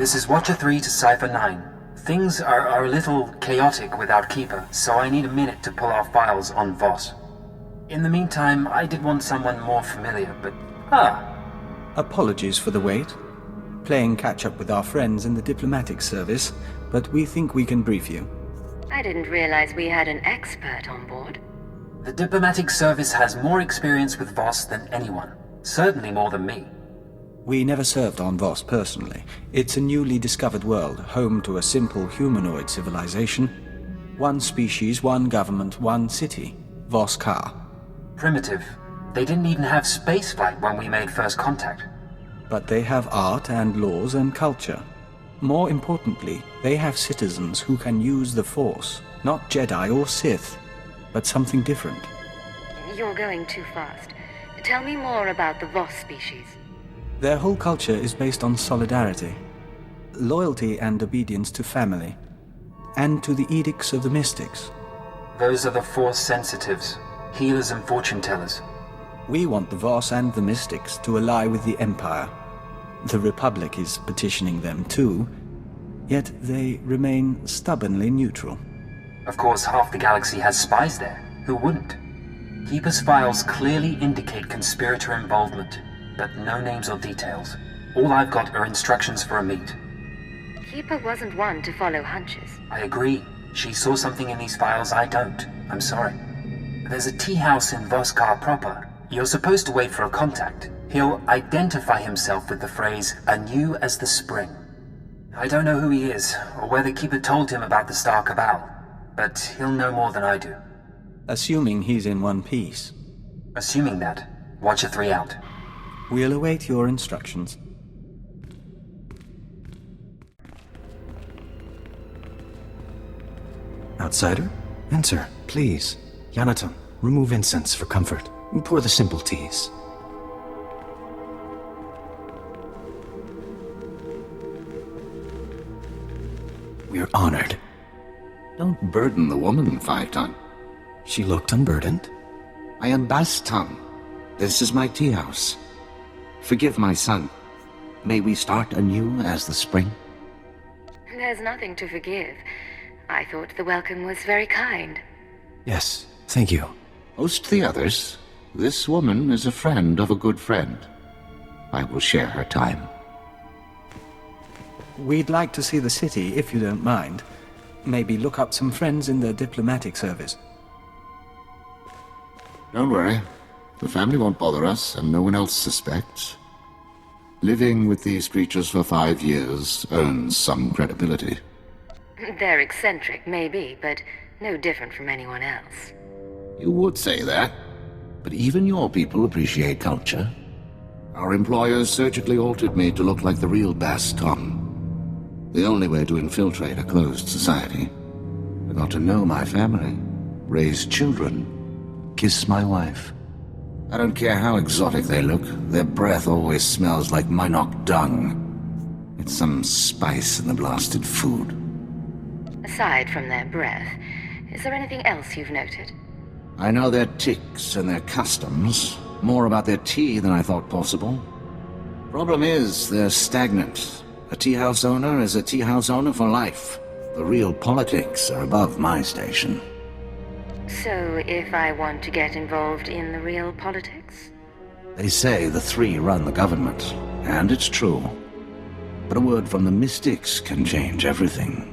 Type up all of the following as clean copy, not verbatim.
This is Watcher 3 to Cipher 9. Things are a little chaotic without Keeper, so I need a minute to pull our files on Voss. In the meantime, I did want someone more familiar, but... Apologies for the wait. Playing catch-up with our friends in the diplomatic service, but we think we can brief you. I didn't realize we had an expert on board. The diplomatic service has more experience with Voss than anyone. Certainly more than me. We never served on Voss personally. It's a newly discovered world, home to a simple humanoid civilization. One species, one government, one city. Voss Ka. Primitive. They didn't even have spaceflight when we made first contact. But they have art and laws and culture. More importantly, they have citizens who can use the Force. Not Jedi or Sith, but something different. You're going too fast. Tell me more about the Voss species. Their whole culture is based on solidarity, loyalty and obedience to family, and to the edicts of the mystics. Those are the Force sensitives, healers and fortune tellers. We want the Voss and the mystics to ally with the Empire. The Republic is petitioning them too, yet they remain stubbornly neutral. Of course, half the galaxy has spies there. Who wouldn't? Keeper's files clearly indicate conspirator involvement, but no names or details. All I've got are instructions for a meet. Keeper wasn't one to follow hunches. I agree. She saw something in these files I don't. I'm sorry. There's a tea house in Voss Ka proper. You're supposed to wait for a contact. He'll identify himself with the phrase, anew as the spring. I don't know who he is, or whether Keeper told him about the Star Cabal, but he'll know more than I do. Assuming he's in one piece. Assuming that, Watcher 3 out. We'll await your instructions. Outsider? Enter, please. Yanaton, remove incense for comfort. And pour the simple teas. We're honored. Don't burden the woman, Phi-Ton. She looked unburdened. I am Bas-Ton. This is my tea house. Forgive my son. May we start anew as the spring? There's nothing to forgive. I thought the welcome was very kind. Yes, thank you. Most the others. This woman is a friend of a good friend. I will share her time. We'd like to see the city, if you don't mind. Maybe look up some friends in the diplomatic service. Don't worry. The family won't bother us, and no one else suspects. Living with these creatures for 5 years earns some credibility. They're eccentric, maybe, but no different from anyone else. You would say that, but even your people appreciate culture. Our employers surgically altered me to look like the real Bas-Ton. The only way to infiltrate a closed society. I got to know my family, raise children, kiss my wife. I don't care how exotic they look, their breath always smells like Minok dung. It's some spice in the blasted food. Aside from their breath, is there anything else you've noted? I know their tics and their customs, more about their tea than I thought possible. Problem is, they're stagnant. A tea house owner is a tea house owner for life. The real politics are above my station. So, if I want to get involved in the real politics? They say the three run the government, and it's true. But a word from the mystics can change everything.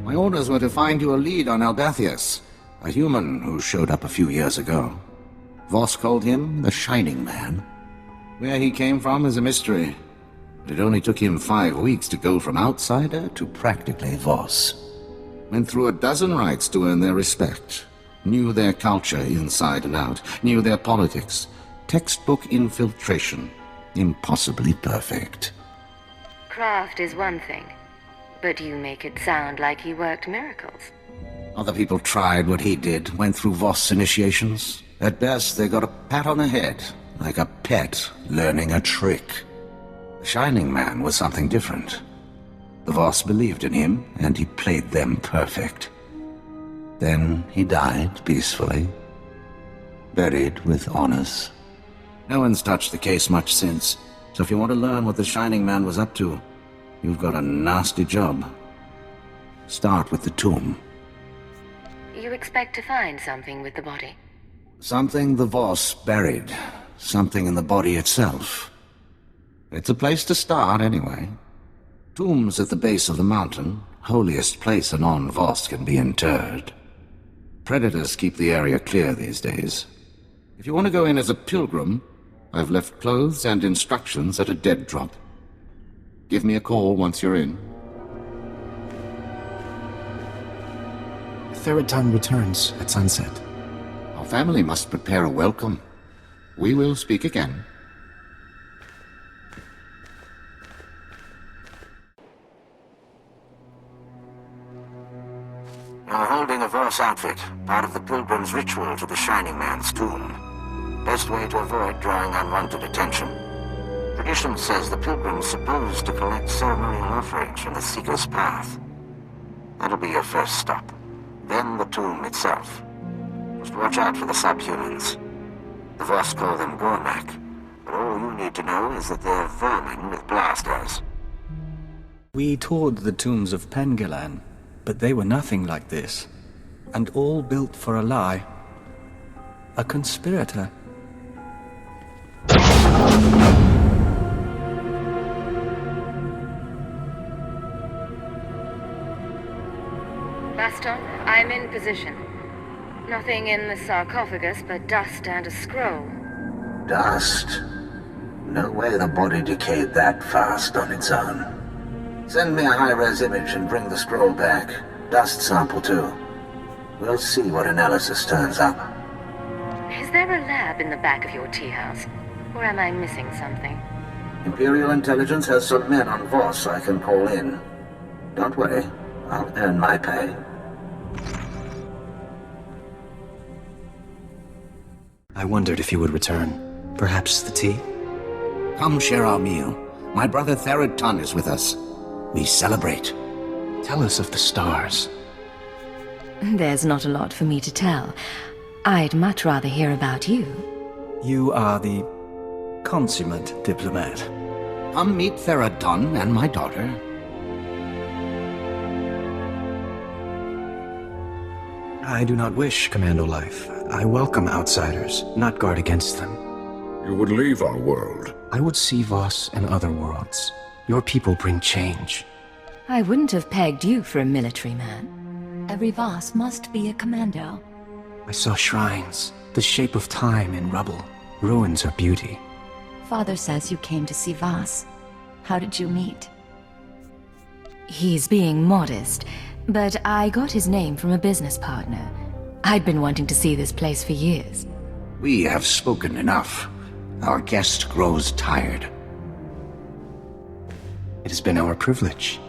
My orders were to find you a lead on Albathius, a human who showed up a few years ago. Voss called him the Shining Man. Where he came from is a mystery. But it only took him 5 weeks to go from outsider to practically Voss. Went through a dozen rites to earn their respect. Knew their culture inside and out. Knew their politics. Textbook infiltration. Impossibly perfect. Craft is one thing, but you make it sound like he worked miracles. Other people tried what he did, went through Voss initiations. At best, they got a pat on the head, like a pet learning a trick. The Shining Man was something different. The Voss believed in him, and he played them perfect. Then he died peacefully, buried with honors. No one's touched the case much since, so if you want to learn what the Shining Man was up to, You've got a nasty job. Start with the tomb. You expect to find something with the body? Something the Voss buried. Something in the body itself. It's a place to start, anyway. Tombs at the base of the mountain, holiest place a non-Voss can be interred. Predators keep the area clear these days. If you want to go in as a pilgrim, I've left clothes and instructions at a dead drop. Give me a call once you're in. Phi-Ton returns at sunset. Our family must prepare a welcome. We will speak again. You're holding a Voss outfit, part of the pilgrim's ritual to the Shining Man's tomb. Best way to avoid drawing unwanted attention. Tradition says the pilgrim's supposed to collect ceremonial offerings from the Seeker's path. That'll be your first stop. Then the tomb itself. Just watch out for the subhumans. The Voss call them Gormak, but all you need to know is that they're vermin with blasters. We toured the tombs of Pengalan, but they were nothing like this. And all built for a lie. A conspirator. Bas-Ton, I'm in position. Nothing in the sarcophagus but dust and a scroll. Dust? No way the body decayed that fast on its own. Send me a high-res image and bring the scroll back. Dust sample too. We'll see what analysis turns up. Is there a lab in the back of your tea house? Or am I missing something? Imperial Intelligence has some men on Voss I can call in. Don't worry, I'll earn my pay. I wondered if you would return. Perhaps the tea? Come share our meal. My brother Phi-Ton is with us. We celebrate. Tell us of the stars. There's not a lot for me to tell. I'd much rather hear about you. You are the consummate diplomat. Come meet Phi-Ton and my daughter. I do not wish commando life. I welcome outsiders, not guard against them. You would leave our world. I would see Voss and other worlds. Your people bring change. I wouldn't have pegged you for a military man. Every Voss must be a commando. I saw shrines, the shape of time in rubble. Ruins are beauty. Father says you came to see Voss. How did you meet? He's being modest, but I got his name from a business partner. I'd been wanting to see this place for years. We have spoken enough. Our guest grows tired. It has been our privilege.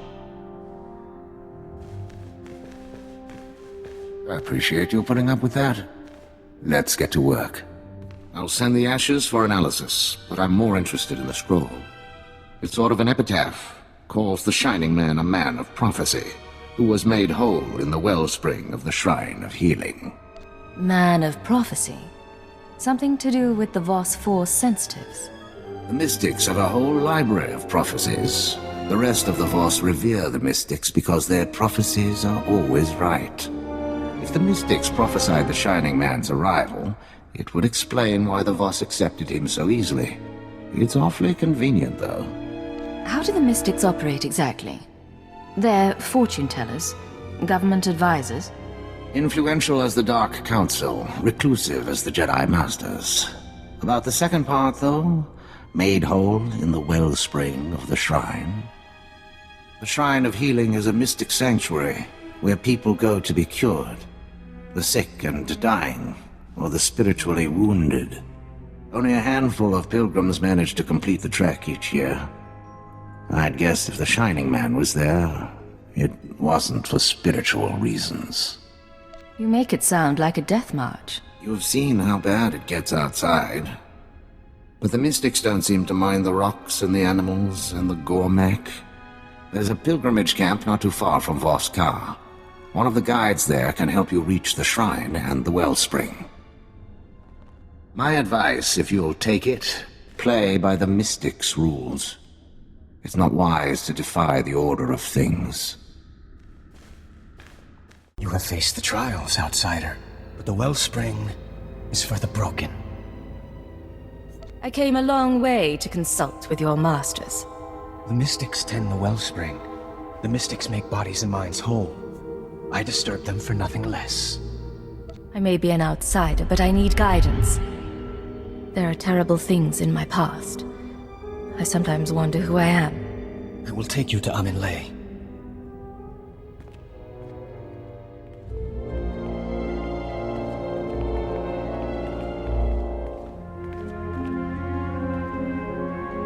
I appreciate you putting up with that. Let's get to work. I'll send the ashes for analysis, but I'm more interested in the scroll. It's sort of an epitaph. Calls the Shining Man a man of prophecy, who was made whole in the wellspring of the Shrine of Healing. Man of prophecy. Something to do with the Voss Force sensitives. The Mystics have a whole library of prophecies. The rest of the Voss revere the Mystics because their prophecies are always right. If the Mystics prophesied the Shining Man's arrival, it would explain why the Voss accepted him so easily. It's awfully convenient, though. How do the Mystics operate exactly? They're fortune tellers, government advisors. Influential as the Dark Council, reclusive as the Jedi Masters. About the second part, though, made whole in the wellspring of the Shrine. The Shrine of Healing is a mystic sanctuary where people go to be cured. The sick and dying, or the spiritually wounded. Only a handful of pilgrims manage to complete the trek each year. I'd guess if the Shining Man was there, it wasn't for spiritual reasons. You make it sound like a death march. You've seen how bad it gets outside. But the Mystics don't seem to mind the rocks and the animals and the Gormak. There's a pilgrimage camp not too far from Voss. One of the guides there can help you reach the shrine and the wellspring. My advice, if you'll take it, play by the Mystics' rules. It's not wise to defy the order of things. You have faced the trials, outsider, but the wellspring is for the broken. I came a long way to consult with your masters. The mystics tend the wellspring. The mystics make bodies and minds whole. I disturb them for nothing less. I may be an outsider, but I need guidance. There are terrible things in my past. I sometimes wonder who I am. I will take you to Amin-Le.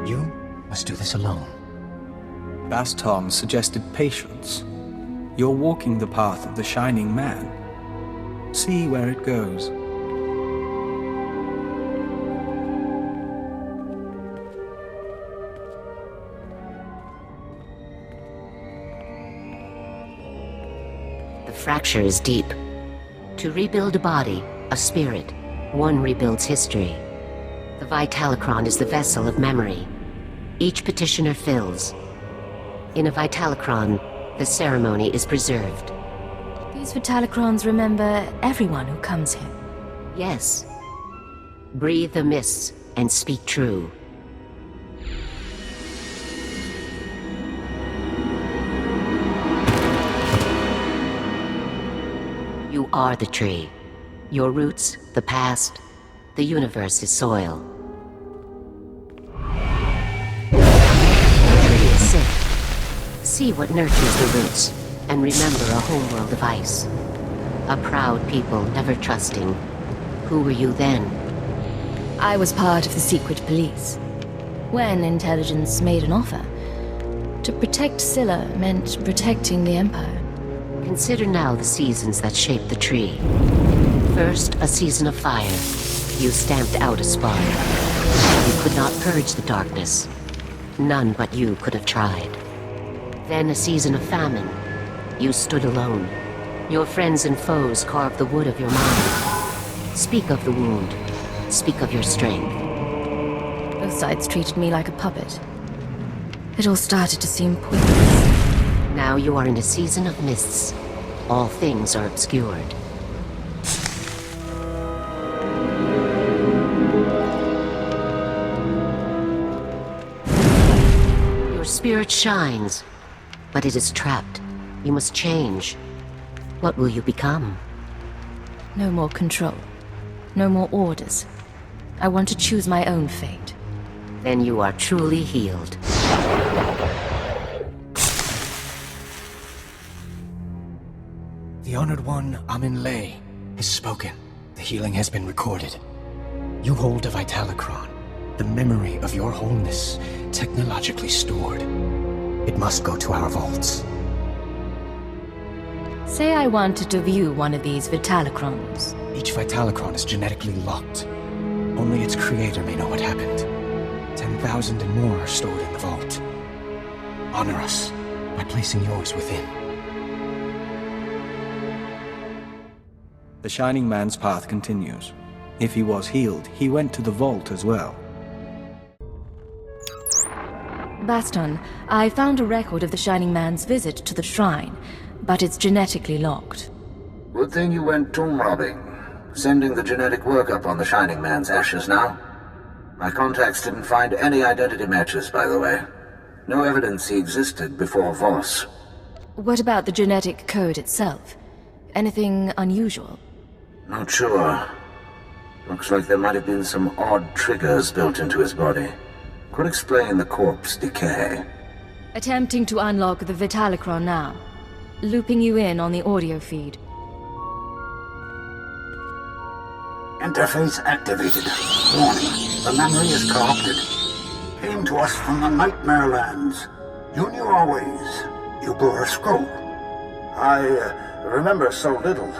You must do this alone. Bas-Ton suggested patience. You're walking the path of the Shining Man. See where it goes. The fracture is deep. To rebuild a body, a spirit, one rebuilds history. The Vitalocron is the vessel of memory. Each petitioner fills. In a Vitalocron, the ceremony is preserved. These Vitalocrons remember everyone who comes here. Yes. Breathe the mists and speak true. You are the tree. Your roots, the past, the universe is soil. The tree is Sith. See what nurtures the roots, and remember a homeworld of ice. A proud people never trusting. Who were you then? I was part of the secret police. When intelligence made an offer, to protect Scylla meant protecting the Empire. Consider now the seasons that shaped the tree. First, a season of fire. You stamped out a spark. You could not purge the darkness. None but you could have tried. Then a season of famine. You stood alone. Your friends and foes carved the wood of your mind. Speak of the wound. Speak of your strength. Both sides treated me like a puppet. It all started to seem pointless. Now you are in a season of mists. All things are obscured. Your spirit shines, but it is trapped. You must change. What will you become? No more control. No more orders. I want to choose my own fate. Then you are truly healed. The Honored One, Amin-Le, has spoken. The healing has been recorded. You hold a Vitalocron, the memory of your wholeness, technologically stored. It must go to our vaults. Say I wanted to view one of these Vitalocrons. Each Vitalocron is genetically locked. Only its creator may know what happened. 10,000 and more are stored in the vault. Honor us by placing yours within. The Shining Man's path continues. If he was healed, he went to the vault as well. Bas-Ton, I found a record of the Shining Man's visit to the shrine, but it's genetically locked. Good thing you went tomb robbing. Sending the genetic workup on the Shining Man's ashes now. My contacts didn't find any identity matches, by the way. No evidence he existed before Voss. What about the genetic code itself? Anything unusual? Not sure. Looks like there might have been some odd triggers built into his body. Could explain the corpse decay. Attempting to unlock the Vitalocron now. Looping you in on the audio feed. Interface activated. Warning, the memory is corrupted. Came to us from the Nightmare Lands. You knew our ways. You bore a scroll. I remember so little.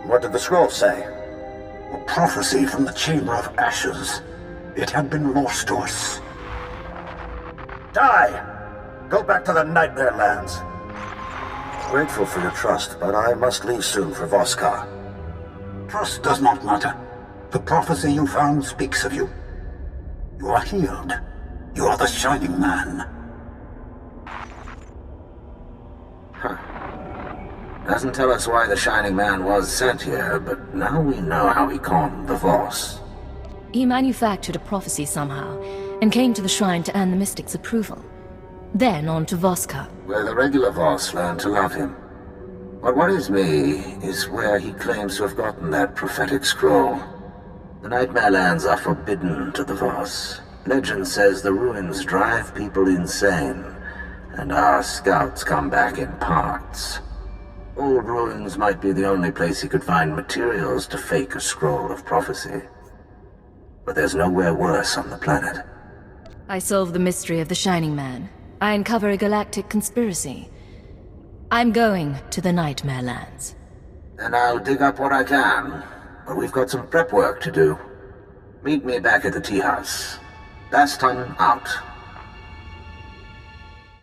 What did the scroll say? A prophecy from the Chamber of Ashes. It had been lost to us. Die! Go back to the Nightmare Lands. Grateful for your trust, but I must leave soon for Voskar. Trust does not matter. The prophecy you found speaks of you. You are healed. You are the Shining Man. Doesn't tell us why the Shining Man was sent here, but now we know how he conned the Voss. He manufactured a prophecy somehow, and came to the shrine to earn the Mystic's approval. Then on to Voska, where the regular Voss learned to love him. What worries me is where he claims to have gotten that prophetic scroll. The Nightmare Lands are forbidden to the Voss. Legend says the ruins drive people insane, and our scouts come back in parts. Old ruins might be the only place he could find materials to fake a scroll of prophecy. But there's nowhere worse on the planet. I solve the mystery of the Shining Man. I uncover a galactic conspiracy. I'm going to the Nightmare Lands. Then I'll dig up what I can, but we've got some prep work to do. Meet me back at the tea house. Bas-Ton out.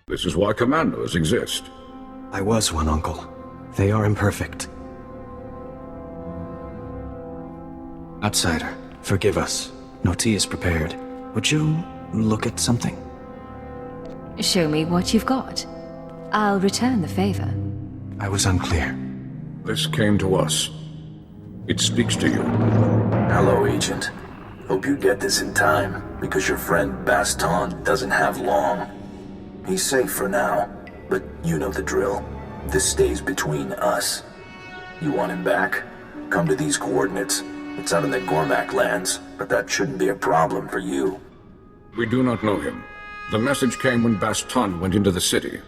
This is why commandos exist. I was one, Uncle. They are imperfect. Outsider, forgive us. No tea is prepared. Would you look at something? Show me what you've got. I'll return the favor. I was unclear. This came to us. It speaks to you. Hello, Agent. Hope you get this in time, because your friend Bas-Ton doesn't have long. He's safe for now, but you know the drill. This stays between us. You want him back? Come to these coordinates. It's out in the Gormak lands, but that shouldn't be a problem for you. We do not know him. The message came when Bas-Ton went into the city.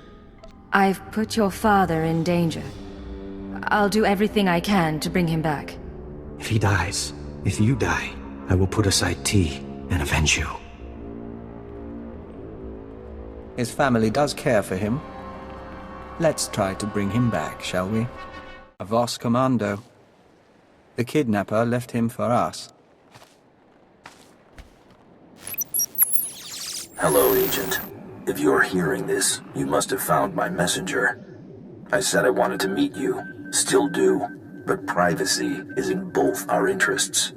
I've put your father in danger. I'll do everything I can to bring him back. If he dies, if you die, I will put aside tea and avenge you. His family does care for him. Let's try to bring him back, shall we? A Voss commando. The kidnapper left him for us. Hello, Agent. If you're hearing this, you must have found my messenger. I said I wanted to meet you. Still do. But privacy is in both our interests.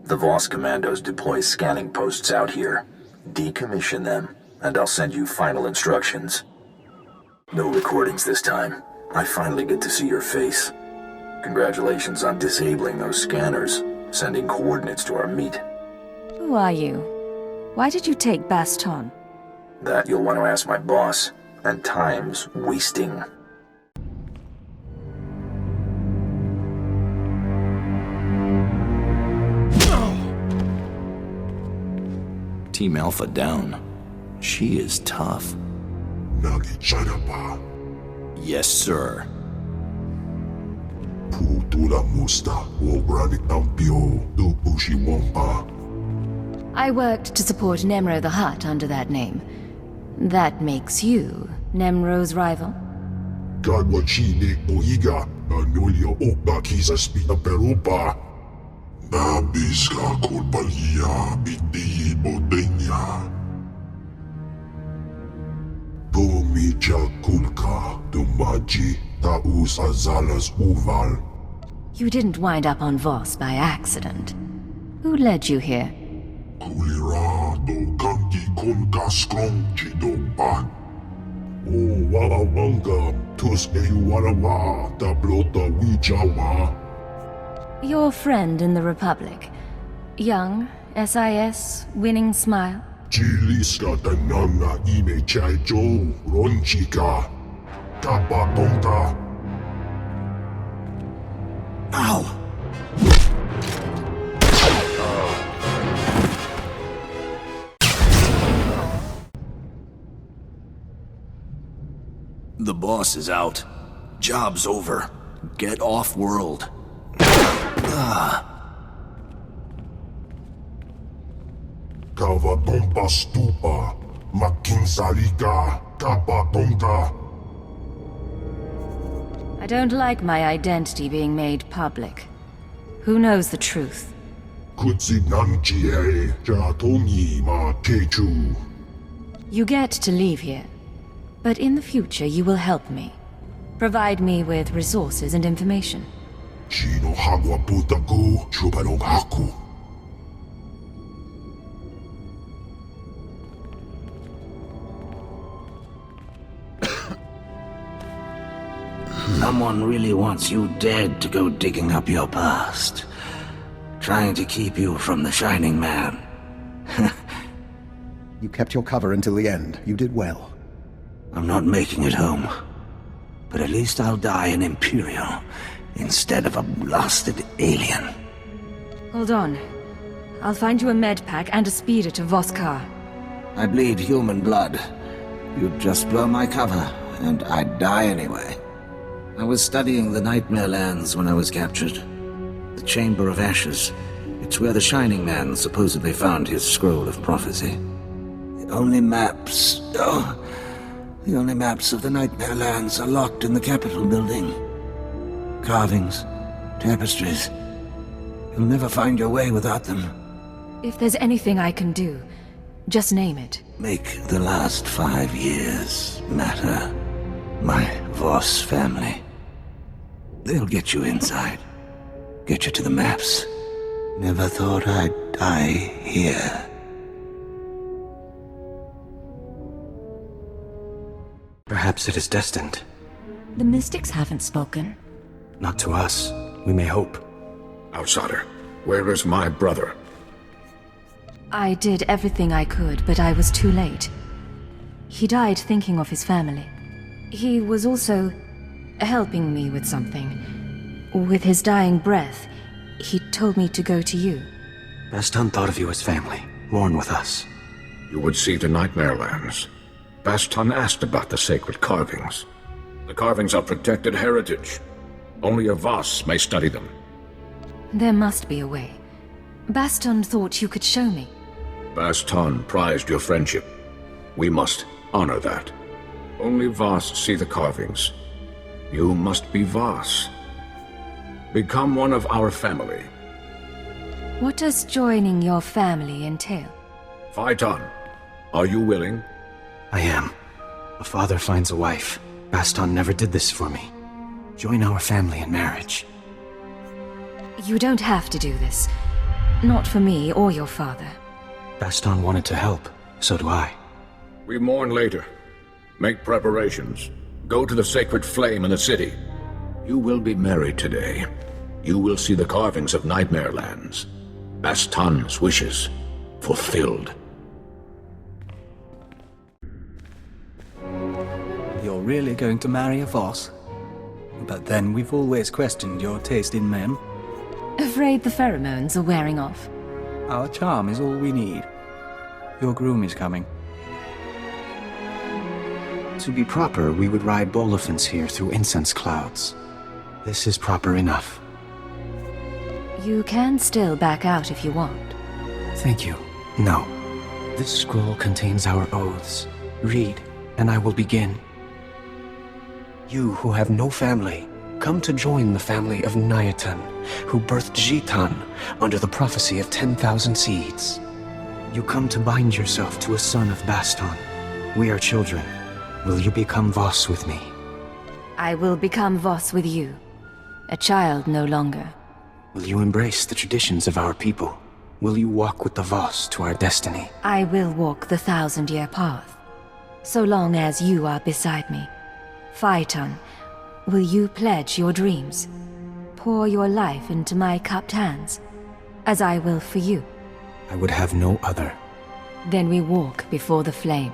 The Voss commandos deploy scanning posts out here. Decommission them, and I'll send you final instructions. No recordings this time. I finally get to see your face. Congratulations on disabling those scanners, sending coordinates to our meet. Who are you? Why did you take Bas-Ton? That you'll want to ask my boss, and time's wasting. Team Alpha down. She is tough. Yes, sir. I worked to support Nemro the Hutt under that name. That makes you Nemro's rival? You didn't wind up on Voss by accident. Who led you here? Your friend in the Republic. Young, SIS, winning smile. Ow! The boss is out. Job's over. Get off world. I don't like my identity being made public. Who knows the truth? You get to leave here. But in the future, you will help me. Provide me with resources and information. someone really wants you dead to go digging up your past. Trying to keep you from the Shining Man. You kept your cover until the end. You did well. I'm not making it home. But at least I'll die an Imperial, instead of a blasted alien. Hold on. I'll find you a med pack and a speeder to Voss. I bleed human blood. You'd just blow my cover, and I'd die anyway. I was studying the Nightmare Lands when I was captured. The Chamber of Ashes. It's where the Shining Man supposedly found his scroll of prophecy. The only maps of the Nightmare Lands are locked in the Capitol building. Carvings, tapestries. You'll never find your way without them. If there's anything I can do, just name it. Make the last 5 years matter. My Voss family. They'll get you inside. Get you to the maps. Never thought I'd die here. Perhaps it is destined. The mystics haven't spoken. Not to us. We may hope. Outsider, where is my brother? I did everything I could, but I was too late. He died thinking of his family. He was also helping me with something. With his dying breath, he told me to go to you. Bas-Ton thought of you as family. Mourn with us. You would see the Nightmare Lands. Bas-Ton asked about the sacred carvings. The carvings are protected heritage. Only a Voss may study them. There must be a way. Bas-Ton thought you could show me. Bas-Ton prized your friendship. We must honor that. Only Voss see the carvings. You must be Voss. Become one of our family. What does joining your family entail? Phi-Ton, are you willing? I am. A father finds a wife. Bas-Ton never did this for me. Join our family in marriage. You don't have to do this. Not for me or your father. Bas-Ton wanted to help. So do I. We mourn later. Make preparations. Go to the sacred flame in the city. You will be married today. You will see the carvings of Nightmare Lands. Bas-Ton's wishes fulfilled. You're really going to marry a Voss? But then we've always questioned your taste in men. Afraid the pheromones are wearing off? Our charm is all we need. Your groom is coming. To be proper, we would ride Bolifants here through incense clouds. This is proper enough. You can still back out if you want. Thank you. No. This scroll contains our oaths. Read, and I will begin. You who have no family, come to join the family of Nyaton, who birthed Phi-Ton under the prophecy of 10,000 seeds. You come to bind yourself to a son of Bas-Ton. We are children. Will you become Voss with me? I will become Voss with you. A child no longer. Will you embrace the traditions of our people? Will you walk with the Voss to our destiny? I will walk the 1,000-year path. So long as you are beside me. Phi-Ton, will you pledge your dreams? Pour your life into my cupped hands, as I will for you. I would have no other. Then we walk before the flame.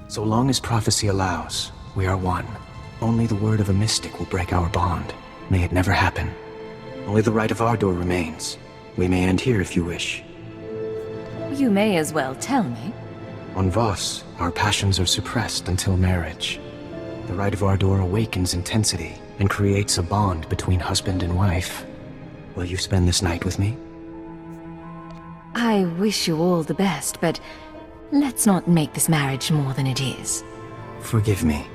So long as prophecy allows, we are one. Only the word of a mystic will break our bond. May it never happen. Only the right of our door remains. We may end here if you wish. You may as well tell me. On Voss, our passions are suppressed until marriage. The right of our door awakens intensity and creates a bond between husband and wife. Will you spend this night with me? I wish you all the best, but let's not make this marriage more than it is. Forgive me.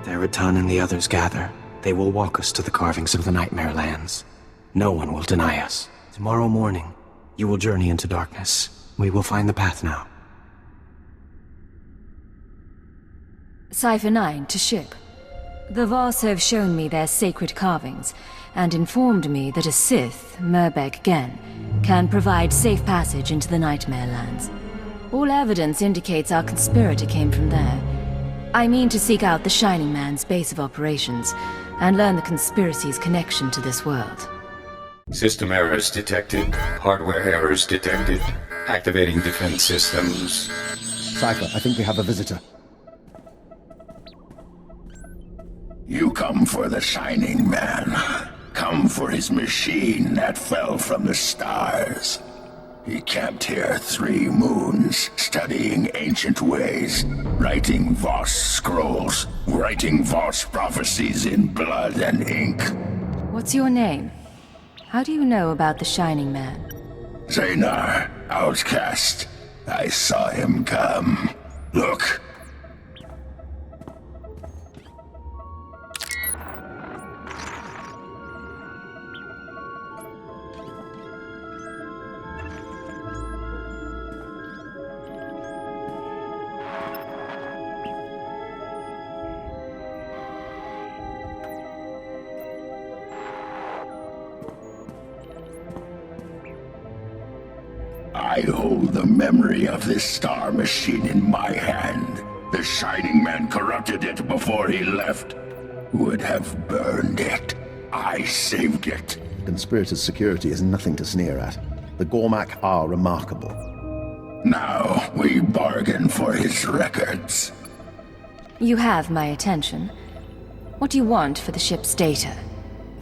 Phi-Ton and the others gather. They will walk us to the carvings of the Nightmare Lands. No one will deny us. Tomorrow morning, you will journey into darkness. We will find the path now. Cipher 9 to ship. The Voss have shown me their sacred carvings, and informed me that a Sith, Murbek Gen, can provide safe passage into the Nightmare Lands. All evidence indicates our conspirator came from there. I mean to seek out the Shining Man's base of operations, and learn the conspiracy's connection to this world. System errors detected. Hardware errors detected. Activating defense systems. Cipher, I think we have a visitor. You come for the Shining Man. Come for his machine that fell from the stars. He camped here 3 moons, studying ancient ways, writing Voss scrolls, writing Voss prophecies in blood and ink. What's your name? How do you know about the Shining Man? Zanar, outcast. I saw him come. Look. I hold the memory of this star machine in my hand. The Shining Man corrupted it before he left. Would have burned it. I saved it. Conspirator's security is nothing to sneer at. The Gormak are remarkable. Now we bargain for his records. You have my attention. What do you want for the ship's data?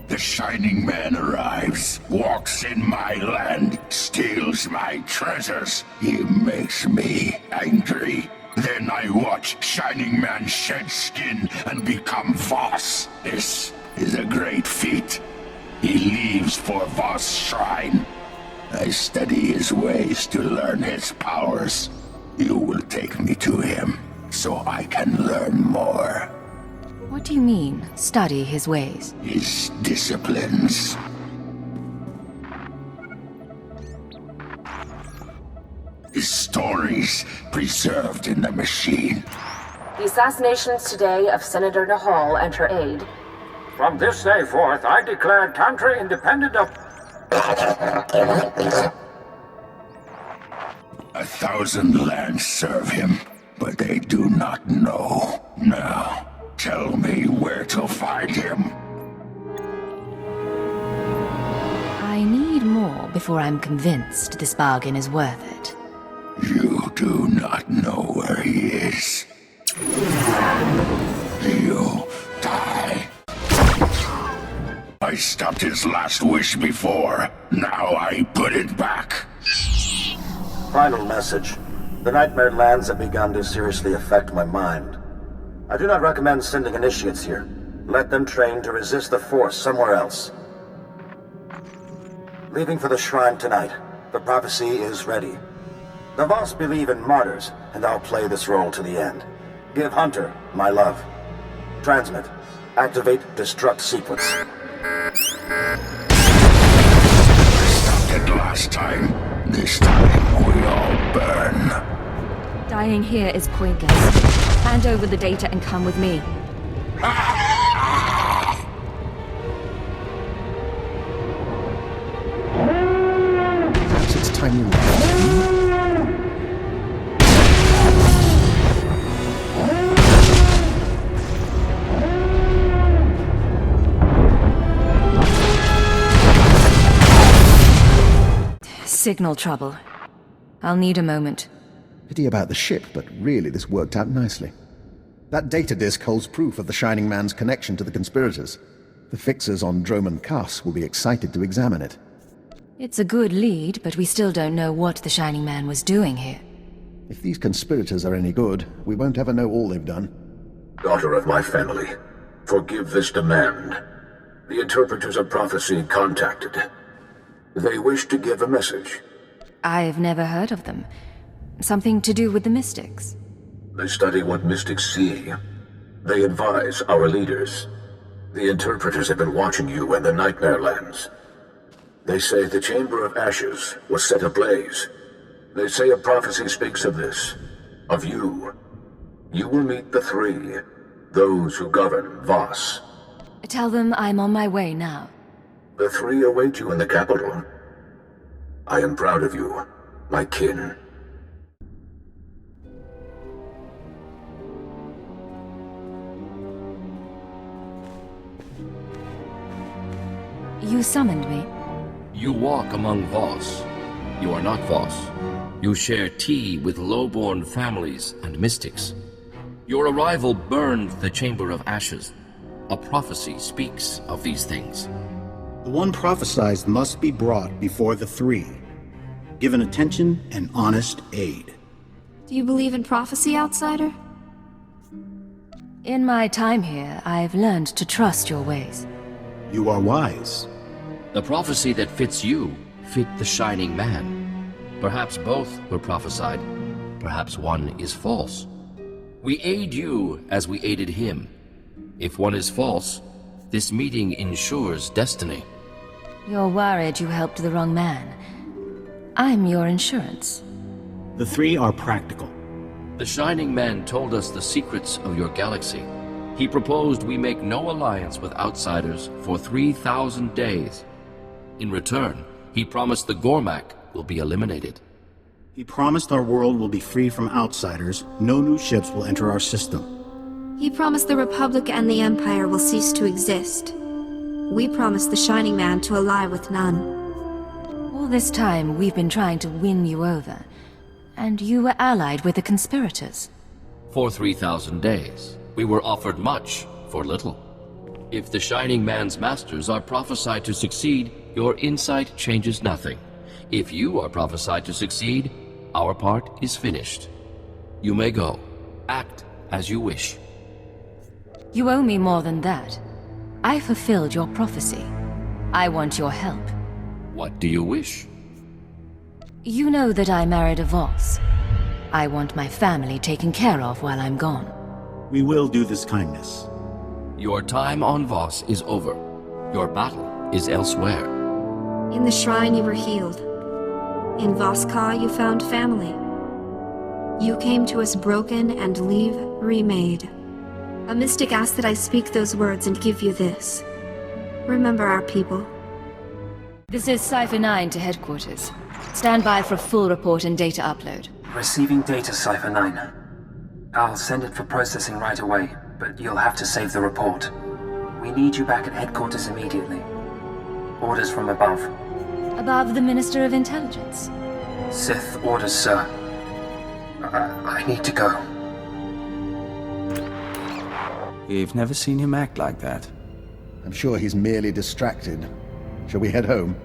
The Shining Man arrives, walks in my land, steals my treasures. He makes me angry. Then I watch Shining Man shed skin and become Voss. This is a great feat. He leaves for Voss' shrine. I study his ways to learn his powers. You will take me to him, so I can learn more. What do you mean, study his ways? His disciplines. His stories preserved in the machine. The assassinations today of Senator Nahal and her aide. From this day forth, I declare country independent of... 1,000 lands serve him, but they do not know. Now, tell me where to find him. I need more before I'm convinced this bargain is worth it. You do not know where he is. He'll die. I stopped his last wish before. Now I put it back. Final message. The Nightmare Lands have begun to seriously affect my mind. I do not recommend sending initiates here. Let them train to resist the Force somewhere else. Leaving for the shrine tonight. The prophecy is ready. The Voss believe in martyrs, and I'll play this role to the end. Give Hunter my love. Transmit. Activate destruct sequence. Stopped it last time. This time we all burn. Dying here is pointless. Hand over the data and come with me. Perhaps it's time you left. Signal trouble. I'll need a moment. Pity about the ship, but really this worked out nicely. That data disk holds proof of the Shining Man's connection to the conspirators. The fixers on Droman Kass will be excited to examine it. It's a good lead, but we still don't know what the Shining Man was doing here. If these conspirators are any good, we won't ever know all they've done. Daughter of my family, forgive this demand. The interpreters of prophecy contacted. They wish to give a message. I've never heard of them. Something to do with the mystics? They study what mystics see. They advise our leaders. The interpreters have been watching you and the Nightmare Lands. They say the Chamber of Ashes was set ablaze. They say a prophecy speaks of this. Of you. You will meet the three. Those who govern Voss. Tell them I'm on my way now. The three await you in the capital. I am proud of you, my kin. You summoned me? You walk among Voss. You are not Voss. You share tea with low-born families and mystics. Your arrival burned the Chamber of Ashes. A prophecy speaks of these things. The one prophesied must be brought before the three, given attention and honest aid. Do you believe in prophecy, outsider? In my time here, I've learned to trust your ways. You are wise. The prophecy that fits you fit the Shining Man. Perhaps both were prophesied. Perhaps one is false. We aid you as we aided him. If one is false, this meeting ensures destiny. You're worried you helped the wrong man. I'm your insurance. The three are practical. The Shining Man told us the secrets of your galaxy. He proposed we make no alliance with outsiders for 3,000 days. In return, he promised the Gormak will be eliminated. He promised our world will be free from outsiders. No new ships will enter our system. He promised the Republic and the Empire will cease to exist. We promised the Shining Man to ally with none. All this time, we've been trying to win you over. And you were allied with the conspirators. For 3,000 days, we were offered much for little. If the Shining Man's masters are prophesied to succeed, your insight changes nothing. If you are prophesied to succeed, our part is finished. You may go. Act as you wish. You owe me more than that. I fulfilled your prophecy. I want your help. What do you wish? You know that I married a Voss. I want my family taken care of while I'm gone. We will do this kindness. Your time on Voss is over. Your battle is elsewhere. In the shrine you were healed. In Voss-Ka you found family. You came to us broken and leave remade. A mystic asked that I speak those words and give you this. Remember our people. This is Cypher 9 to headquarters. Stand by for a full report and data upload. Receiving data, Cypher 9. I'll send it for processing right away, but you'll have to save the report. We need you back at headquarters immediately. Orders from above. Above the Minister of Intelligence. Sith orders, sir. I need to go. We've never seen him act like that. I'm sure he's merely distracted. Shall we head home?